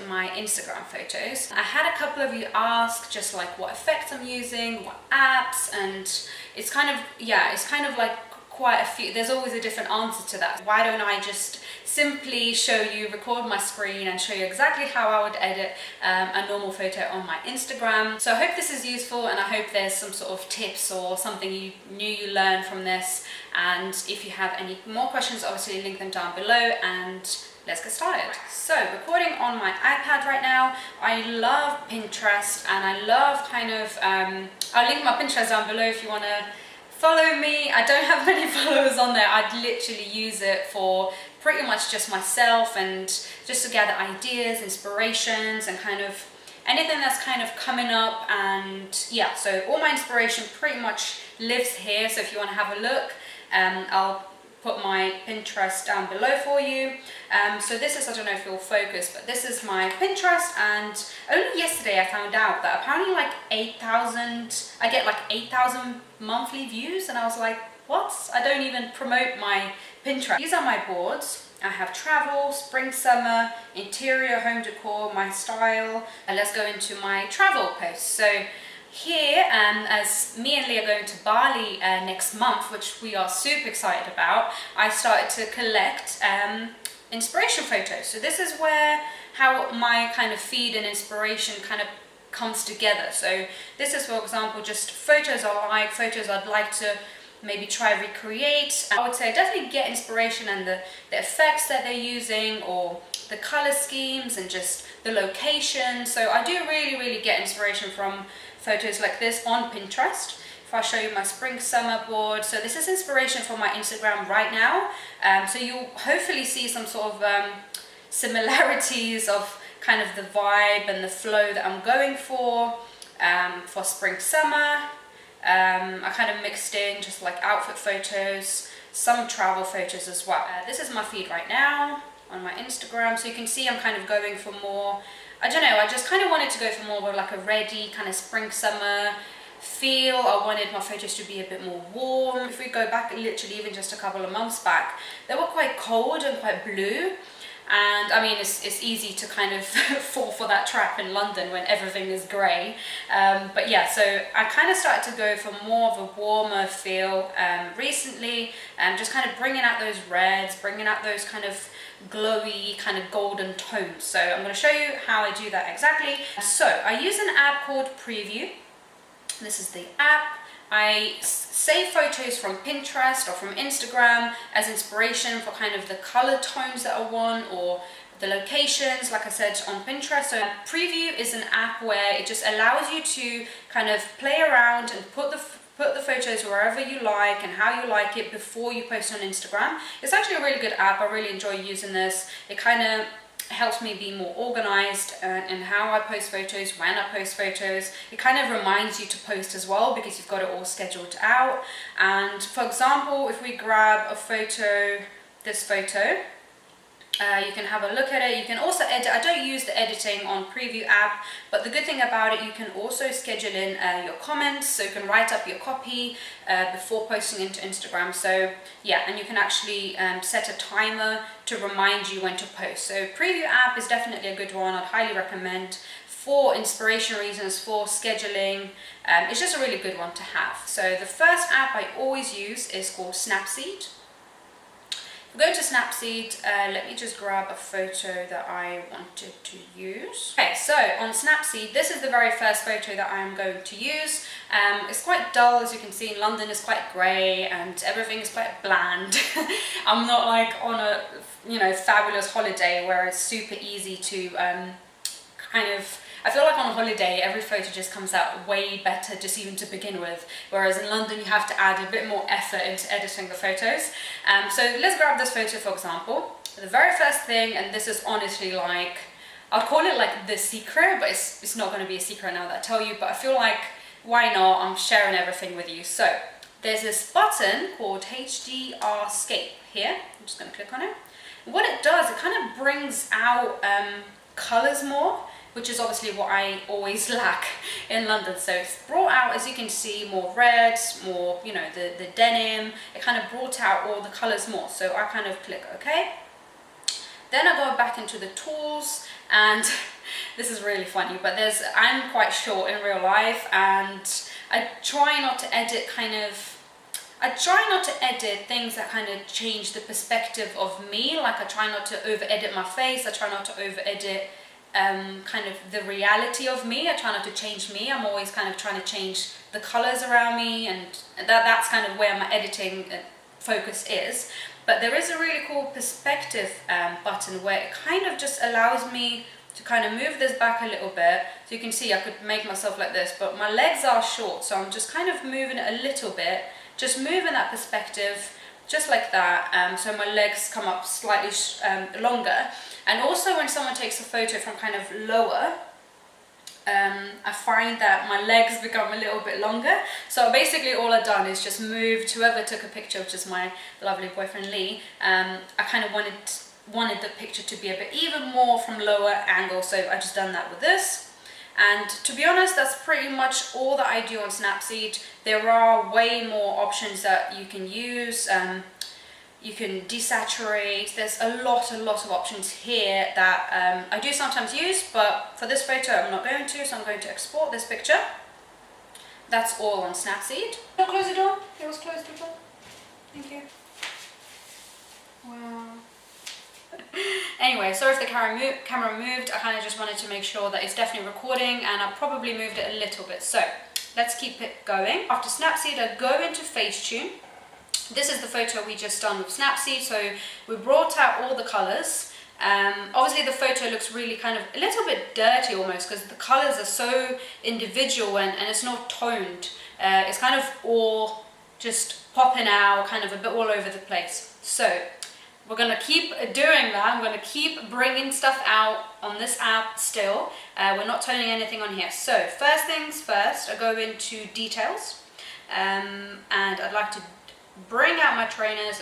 my Instagram photos. I had a couple of you ask just like what effects I'm using, what apps, and it's kind of like quite a few. There's always a different answer to that. Why don't I just simply show you, record my screen and show you exactly how I would edit a normal photo on my Instagram. So I hope this is useful, and I hope there's some sort of tips or something you learned from this. And if you have any more questions, obviously link them down below, and let's get started. So recording on my iPad right now. I love Pinterest, and I love I'll link my Pinterest down below if you want to follow me. I don't have many followers on there. I'd literally use it for pretty much just myself and just to gather ideas, inspirations, and kind of anything that's kind of coming up. And yeah, so all my inspiration pretty much lives here. So if you want to have a look, I'll put my Pinterest down below for you. So this is, I don't know if you'll focus, but this is my Pinterest, and only yesterday I found out that apparently like 8,000, I get like 8,000 monthly views, and I was like, what? I don't even promote my Pinterest. These are my boards. I have travel, spring, summer, interior, home decor, my style, and let's go into my travel posts. So here, as me and Lee are going to Bali next month, which we are super excited about, I started to collect inspiration photos. So this is how my kind of feed and inspiration kind of comes together. So this is, for example, just photos I'd like to maybe try recreate. I would say definitely get inspiration and the effects that they're using, or the color schemes, and just the location. So I do really get inspiration from photos like this on Pinterest. If I show you my spring summer board, so this is inspiration from my Instagram right now. So you'll hopefully see some sort of similarities of kind of the vibe and the flow that I'm going for spring summer. I kind of mixed in just like outfit photos, some travel photos as well. This is my feed right now on my Instagram, so you can see I'm kind of going for more, I don't know, I just kind of wanted to go for more of like a ready kind of spring summer feel. I wanted my photos to be a bit more warm. If we go back literally even just a couple of months back, they were quite cold and quite blue. And I mean, it's easy to kind of fall for that trap in London when everything is grey. But yeah, so I kind of started to go for more of a warmer feel recently, and just kind of bringing out those reds, bringing out those kind of glowy, kind of golden tones. So I'm going to show you how I do that exactly. So I use an app called Preview. This is the app. I save photos from Pinterest or from Instagram as inspiration for kind of the color tones that I want, or the locations, like I said, on Pinterest. So Preview is an app where it just allows you to kind of play around and put the photos wherever you like and how you like it before you post on Instagram. It's actually a really good app. I really enjoy using this. It kind of helps me be more organized in how I post photos, when I post photos. It kind of reminds you to post as well, because you've got it all scheduled out. And for example, if we grab a photo, this photo, you can have a look at it. You can also edit. I don't use the editing on Preview app, but the good thing about it, you can also schedule in your comments, so you can write up your copy before posting into Instagram. So yeah, and you can actually set a timer to remind you when to post. So Preview app is definitely a good one. I'd highly recommend for inspiration reasons, for scheduling. It's just a really good one to have. So the first app I always use is called Snapseed. Go to Snapseed, let me just grab a photo that I wanted to use. Okay, so on Snapseed, this is the very first photo that I am going to use. It's quite dull, as you can see. In London it's quite grey and everything is quite bland. I'm not like on a fabulous holiday where it's super easy to I feel like on a holiday every photo just comes out way better just even to begin with, whereas in London you have to add a bit more effort into editing the photos. So let's grab this photo for example. The very first thing, and this is honestly like, I'll call it like the secret, but it's not going to be a secret now that I tell you, but I feel like, why not, I'm sharing everything with you. So there's this button called HDRscape here. I'm just going to click on it. What it does, it kind of brings out colors more, which is obviously what I always lack in London. So it's brought out, as you can see, more reds, more, the denim. It kind of brought out all the colors more. So I kind of click OK. Then I go back into the tools, and this is really funny, but I'm quite short in real life, and I try not to edit things that kind of change the perspective of me. Like I try not to over edit my face, I try not to over edit kind of the reality of me. I try not to change me. I'm always kind of trying to change the colors around me, and that's kind of where my editing focus is. But there is a really cool perspective button where it kind of just allows me to kind of move this back a little bit. So you can see I could make myself like this, but my legs are short, so I'm just kind of moving it a little bit, just moving that perspective just like that, so my legs come up slightly longer. And also when someone takes a photo from kind of lower, I find that my legs become a little bit longer. So basically all I've done is just moved whoever took a picture, which is my lovely boyfriend Lee. I kind of wanted the picture to be a bit even more from lower angle, so I just done that with this. And to be honest, that's pretty much all that I do on Snapseed. There are way more options that you can use. You can desaturate. There's a lot of options here that I do sometimes use, but for this photo I'm not going to, so I'm going to export this picture. That's all on Snapseed. Close the door. It was closed before. Thank you. Wow. Anyway, sorry if the camera moved. I kind of just wanted to make sure that it's definitely recording, and I probably moved it a little bit. So let's keep it going. After Snapseed, I go into Facetune. This is the photo we just done with Snapseed. So we brought out all the colors. Obviously the photo looks really kind of a little bit dirty almost, because the colors are so individual and it's not toned. It's kind of all just popping out, kind of a bit all over the place. So we're going to keep doing that. I'm going to keep bringing stuff out on this app still. We're not toning anything on here. So first things first, I go into details, and I'd like to bring out my trainers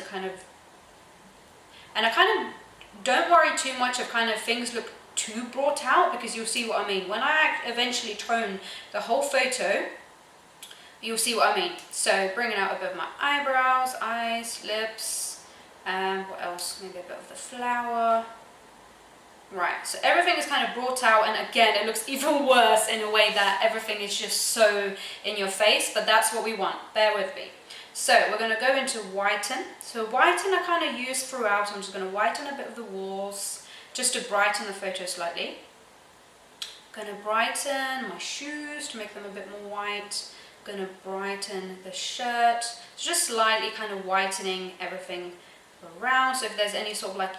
and I kind of don't worry too much if kind of things look too brought out, because you'll see what I mean. When I eventually tone the whole photo, you'll see what I mean. So bringing out a bit of my eyebrows, eyes, lips, what else? Maybe a bit of the flower. Right, so everything is kind of brought out, and again, it looks even worse in a way that everything is just so in your face, but that's what we want. Bear with me. So we're going to go into whiten. So whiten I kind of use throughout. I'm just going to whiten a bit of the walls just to brighten the photo slightly. I'm going to brighten my shoes to make them a bit more white. I'm going to brighten the shirt. So just slightly kind of whitening everything around. So if there's any sort of like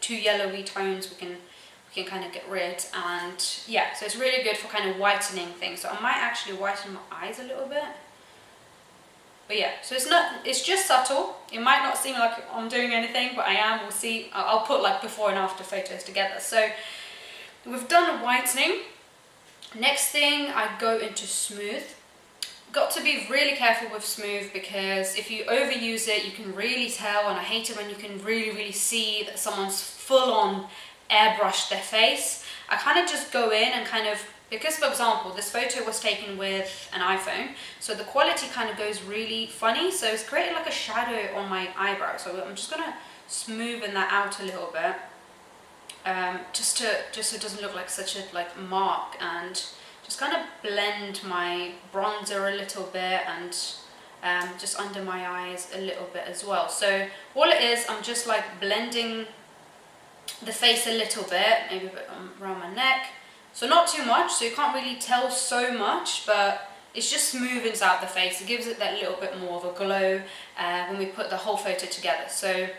too yellowy tones, we can kind of get rid. And yeah, so it's really good for kind of whitening things. So I might actually whiten my eyes a little bit. But yeah, so it's just subtle. It might not seem like I'm doing anything, but I am. We'll see. I'll put like before and after photos together. So we've done whitening. Next thing, I go into smooth. Got to be really careful with smooth, because if you overuse it, you can really tell, and I hate it when you can really see that someone's full on airbrushed their face. I kind of just go in and kind of, because for example, this photo was taken with an iPhone, so the quality kind of goes really funny, so it's created like a shadow on my eyebrow. So I'm just gonna smoothen that out a little bit, just so it doesn't look like such a mark, and just kind of blend my bronzer a little bit, and just under my eyes a little bit as well. So all it is, I'm just like blending the face a little bit, maybe a bit around my neck. So not too much, so you can't really tell so much, but it's just smoothens out the face. It gives it that little bit more of a glow when we put the whole photo together. So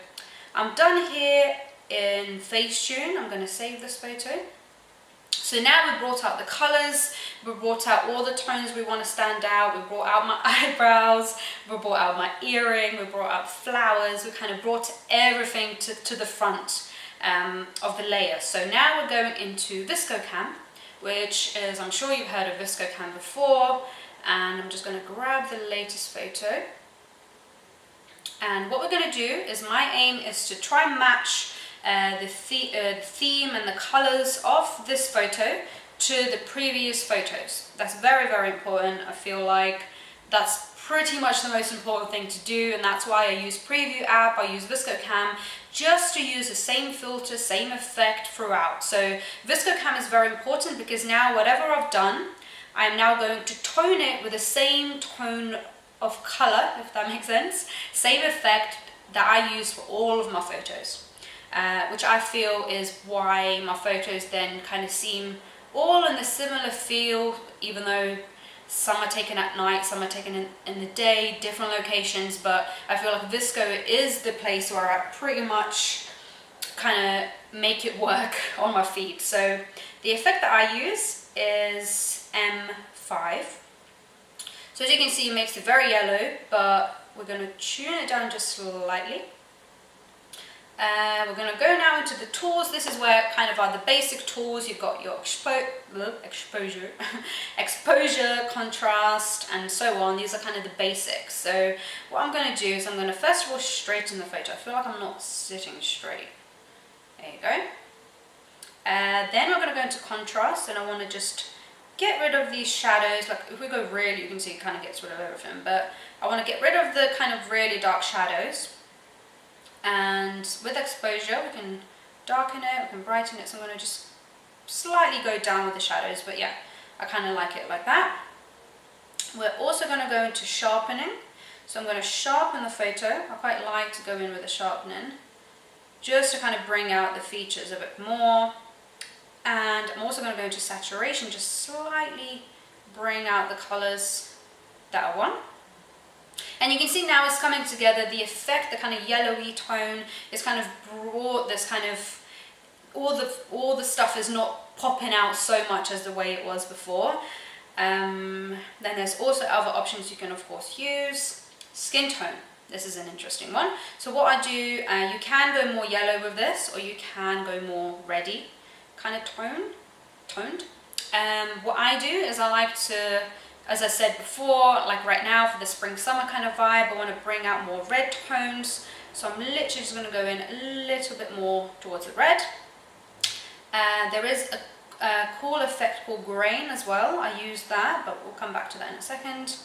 I'm done here in Facetune. I'm going to save this photo. So now we brought out the colors, we brought out all the tones we want to stand out, we brought out my eyebrows, we brought out my earring, we brought out flowers, we kind of brought everything to the front of the layer. So now we're going into VSCO Cam, which is, I'm sure you've heard of VSCO Cam before, and I'm just going to grab the latest photo. And what we're going to do is, my aim is to try and match the theme and the colors of this photo to the previous photos. That's very important. I feel like that's pretty much the most important thing to do, and that's why I use Preview app, I use VSCO Cam, just to use the same filter, same effect throughout. So VSCO Cam is very important because now whatever I've done, I am now going to tone it with the same tone of color, if that makes sense, same effect that I use for all of my photos, which I feel is why my photos then kind of seem all in a similar feel, even though some are taken at night, some are taken in the day, different locations, but I feel like VSCO is the place where I pretty much kind of make it work on my feed. So the effect that I use is M5. So as you can see, it makes it very yellow, but we're going to tune it down just slightly. We're going to go now into the tools. This is where kind of are the basic tools. You've got your exposure, contrast, and so on. These are kind of the basics. So what I'm going to do is I'm going to first of all straighten the photo. I feel like I'm not sitting straight. There you go. Then we're going to go into contrast, and I want to just get rid of these shadows. Like if we go really, you can see it kind of gets rid of everything, but I want to get rid of the kind of really dark shadows. And with exposure, we can darken it, we can brighten it, so I'm going to just slightly go down with the shadows, but yeah, I kind of like it like that. We're also going to go into sharpening, so I'm going to sharpen the photo. I quite like to go in with the sharpening, just to kind of bring out the features a bit more. And I'm also going to go into saturation, just slightly bring out the colors that I want. And you can see now it's coming together, the effect, the kind of yellowy tone is kind of brought this kind of, all the stuff is not popping out so much as the way it was before. Then there's also other options you can of course use. Skin tone, this is an interesting one. So what I do, you can go more yellow with this, or you can go more reddy kind of toned. What I do is I like to, as I said before, like right now for the spring summer kind of vibe, I want to bring out more red tones. So I'm literally just going to go in a little bit more towards the red. There is a cool effect called grain as well. I use that, but we'll come back to that in a second.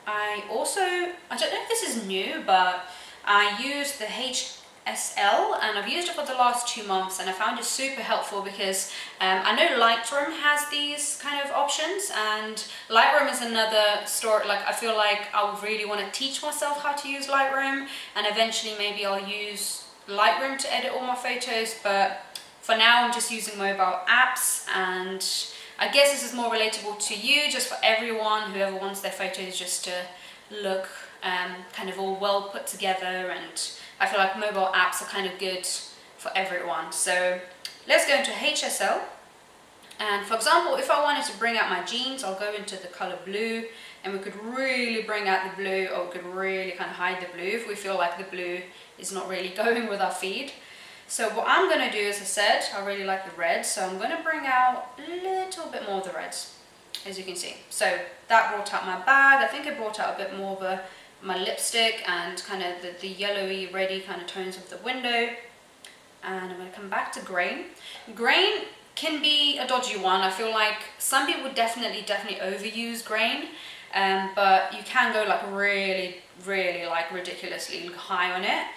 I don't know if this is new, but I use the HSL, and I've used it for the last 2 months, and I found it super helpful because I know Lightroom has these kind of options, and Lightroom is another story. Like I feel like I would really want to teach myself how to use Lightroom, and eventually maybe I'll use Lightroom to edit all my photos, but for now I'm just using mobile apps, and I guess this is more relatable to you, just for everyone, whoever wants their photos just to look kind of all well put together, and I feel like mobile apps are kind of good for everyone. So let's go into HSL. And for example, if I wanted to bring out my jeans, I'll go into the color blue, and we could really bring out the blue, or we could really kind of hide the blue if we feel like the blue is not really going with our feed. So what I'm going to do, as I said, I really like the red, so I'm going to bring out a little bit more of the reds, as you can see. So that brought out my bag. I think it brought out a bit more of my lipstick and kind of the yellowy, reddy kind of tones of the window. And I'm going to come back to grain. Grain can be a dodgy one. I feel like some people definitely overuse grain, but you can go like really like ridiculously high on it.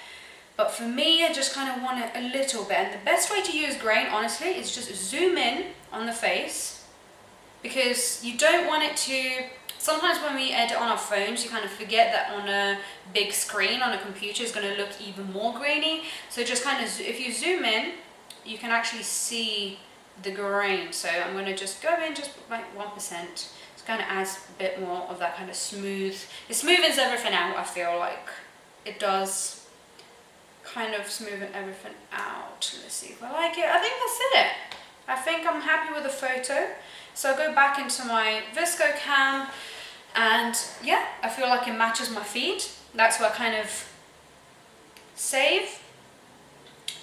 But for me, I just kind of want it a little bit. And the best way to use grain, honestly, is just zoom in on the face, because you don't want it to. Sometimes when we edit on our phones, you kind of forget that on a big screen, on a computer, it's going to look even more grainy. So just kind of, if you zoom in, you can actually see the grain. So I'm going to just go in just like 1%. It kind of adds a bit more of that kind of smooth. It smoothens everything out, I feel like. It does kind of smoothen everything out. Let's see if I like it. I think that's it. I think I'm happy with the photo. So I'll go back into my VSCO Cam, and yeah, I feel like it matches my feed. That's where I kind of save.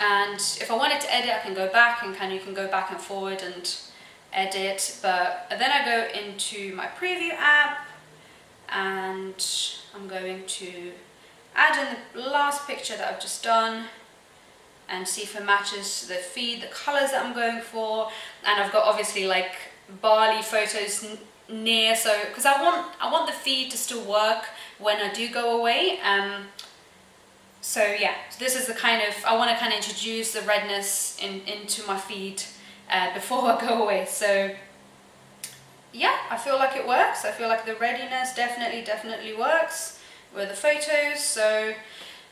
And if I wanted to edit, I can go back and you can go back and forward and edit. But then I go into my preview app, and I'm going to add in the last picture that I've just done and see if it matches the feed, the colors that I'm going for. And I've got obviously like Bali photos near, so because I want the feed to still work when I do go away. So yeah, this is the kind of, I want to kind of introduce the redness into my feed before I go away. So yeah, I feel like it works. I feel like the readiness definitely works with the photos. So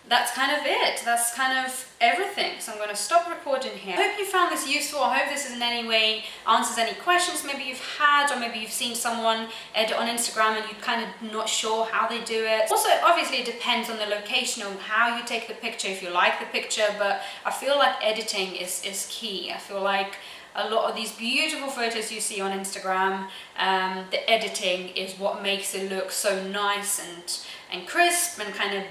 that's kind of it. That's kind of everything. So I'm going to stop recording here. I hope you found this useful. I hope this in any way answers any questions maybe you've had, or maybe you've seen someone edit on Instagram and you're kind of not sure how they do it. Also, obviously it depends on the location or how you take the picture, if you like the picture, but I feel like editing is key. I feel like a lot of these beautiful photos you see on Instagram, the editing is what makes it look so nice and crisp, and kind of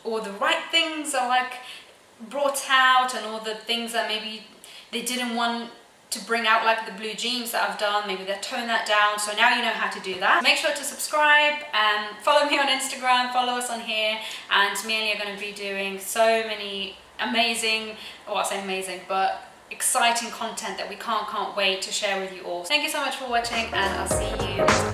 all the right things are like brought out, and all the things that maybe they didn't want to bring out, like the blue jeans that I've done, maybe they tone that down. So now you know how to do that. Make sure to subscribe and follow me on Instagram, follow us on here, and me and you are going to be doing so many amazing, well, I say amazing, but exciting content that we can't wait to share with you all. Thank you so much for watching, and I'll see you